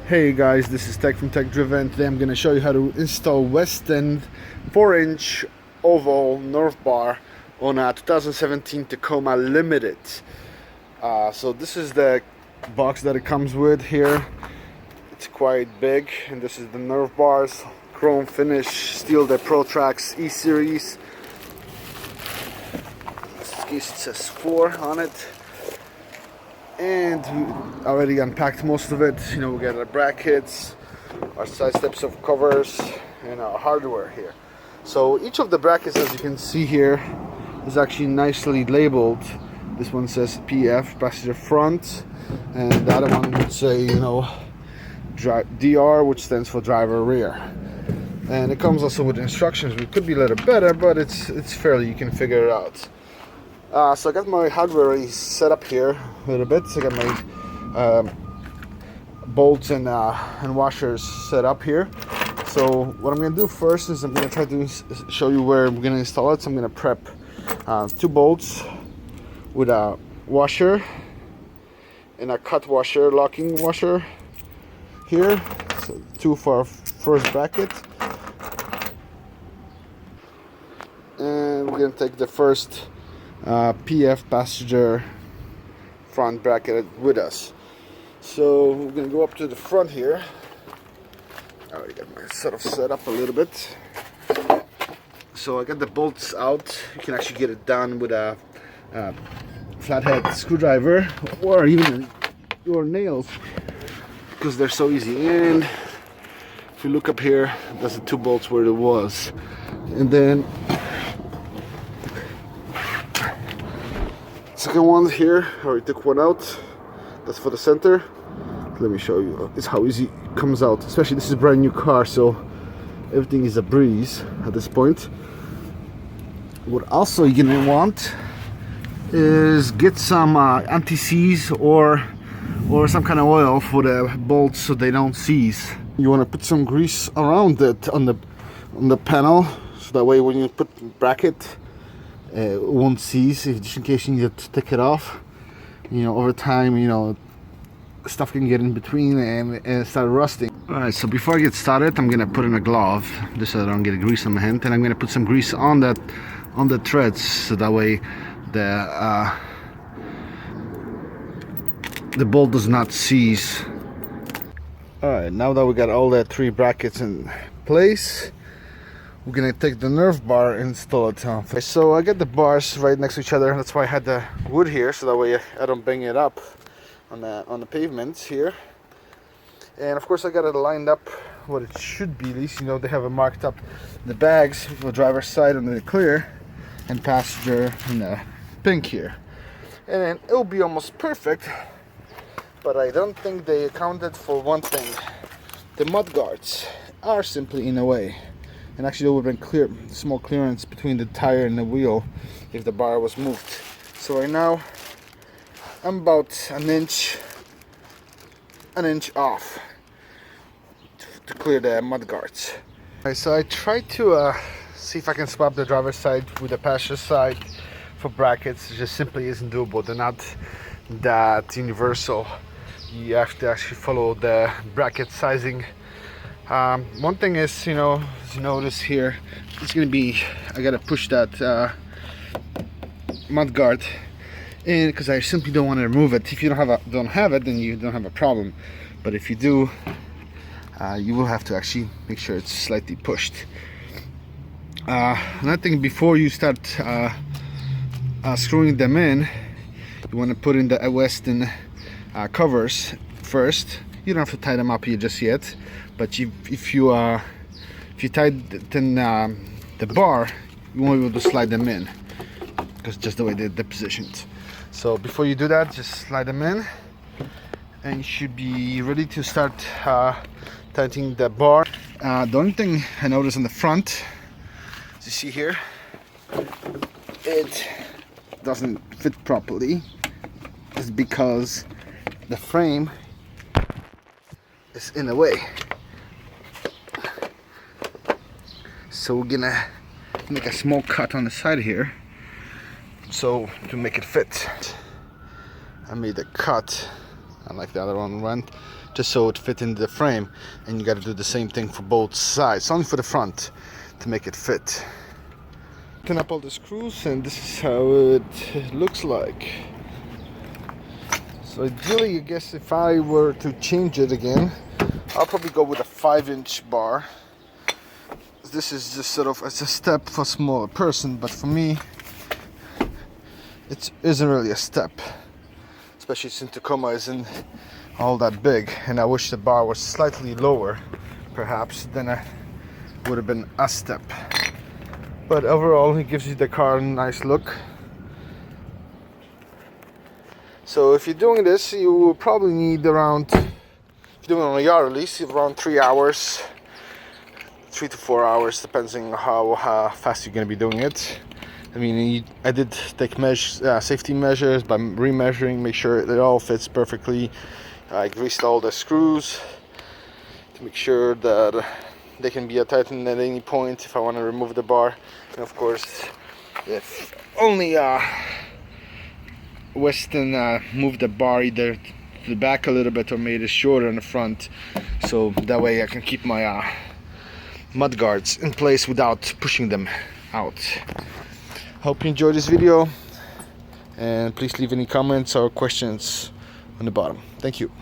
Hey guys, this is Tech from Tech Driven. Today I'm going to show you how to install Westin 4-inch oval Nerf bar on a 2017 Tacoma Limited. So this is the box that it comes with here. It's quite big, and this is the Nerf bars, chrome finish, steel, the Traxx E series. In this case it says 4 on it. And we already unpacked most of it. You know, we got our brackets, our side steps of covers, and our hardware here. So each of the brackets, as you can see here, is actually nicely labeled. This one says PF, passenger front, and the other one would say, you know, DR, which stands for driver rear. And it comes also with instructions. It could be a little better, but it's fairly, you can figure it out. So I got my hardware already set up here a little bit. So I got my bolts and washers set up here. So what I'm going to do first is I'm going to try to show you where I'm going to install it. So I'm going to prep 2 bolts with a washer and a cut washer, locking washer here. So 2 for our first bracket. And we're going to take the first PF passenger front bracket with us. So we're gonna go up to the front here. I already got my setup set up a little bit. So I got the bolts out. You can actually get it done with a flathead screwdriver or even your nails, because they're so easy. And if you look up here, there's the 2 bolts where it was, and then second one here, I already took one out. That's for the center. Let me show you. It's how easy it comes out. Especially this is a brand new car, so everything is a breeze at this point. What also you're gonna want is get some anti-seize or some kind of oil for the bolts so they don't seize. You want to put some grease around it on the panel, so that way when you put bracket, it won't seize, just in case you need to take it off. You know, over time, you know, stuff can get in between and start rusting. Alright, so before I get started, I'm gonna put in a glove just so I don't get grease on my hand, and I'm gonna put some grease on the threads, so that way the bolt does not seize. Alright, now that we got all the 3 brackets in place, we're gonna take the Nerf bar and install it. So I got the bars right next to each other. That's why I had the wood here, so that way I don't bang it up on the pavement here. And of course I got it lined up what it should be. At least, you know, they have it marked up the bags for the driver's side on the clear and passenger in the pink here. And then it'll be almost perfect. But I don't think they accounted for one thing. The mudguards are simply in the way. And actually there would have been small clearance between the tire and the wheel if the bar was moved. So right now I'm about an inch off to clear the mud guards. Okay, so I tried to see if I can swap the driver's side with the passenger side for brackets. It just simply isn't doable. They're not that universal. You have to actually follow the bracket sizing. One thing is, you know, as you notice here, it's gonna be, I gotta push that mud guard in, because I simply don't want to remove it. If you don't have it, then you don't have a problem. But if you do, you will have to actually make sure it's slightly pushed. Another thing, before you start screwing them in, you want to put in the Westin covers first. You don't have to tie them up here just yet, but if you tighten the bar, you won't be able to slide them in, because just the way they're positioned. So before you do that, just slide them in, and you should be ready to start tightening the bar. The only thing I noticed on the front, as you see here, it doesn't fit properly, is because the frame is in the way. So we're gonna make a small cut on the side here, so to make it fit. I made a cut, unlike the other one went, just so it fit in the frame, and you got to do the same thing for both sides, only for the front to make it fit. Tighten up all the screws, and this is how it looks like. So ideally, I guess if I were to change it again, I'll probably go with a 5-inch bar. This is just sort of as a step for a smaller person, but for me it isn't really a step, especially since Tacoma isn't all that big, and I wish the bar was slightly lower, perhaps, then I would have been a step. But overall, it gives you the car a nice look. So if you're doing this, you will probably need around, if you're doing it on a yard at least, around 3 hours, 3 to 4 hours, depending on how fast you're going to be doing it. I mean, I did take safety measures by remeasuring, make sure it all fits perfectly. I greased all the screws to make sure that they can be tightened at any point if I want to remove the bar. And of course, if only Westin moved the bar either to the back a little bit or made it shorter in the front, so that way I can keep my mudguards in place without pushing them out. Hope you enjoyed this video, and please leave any comments or questions on the bottom. Thank you.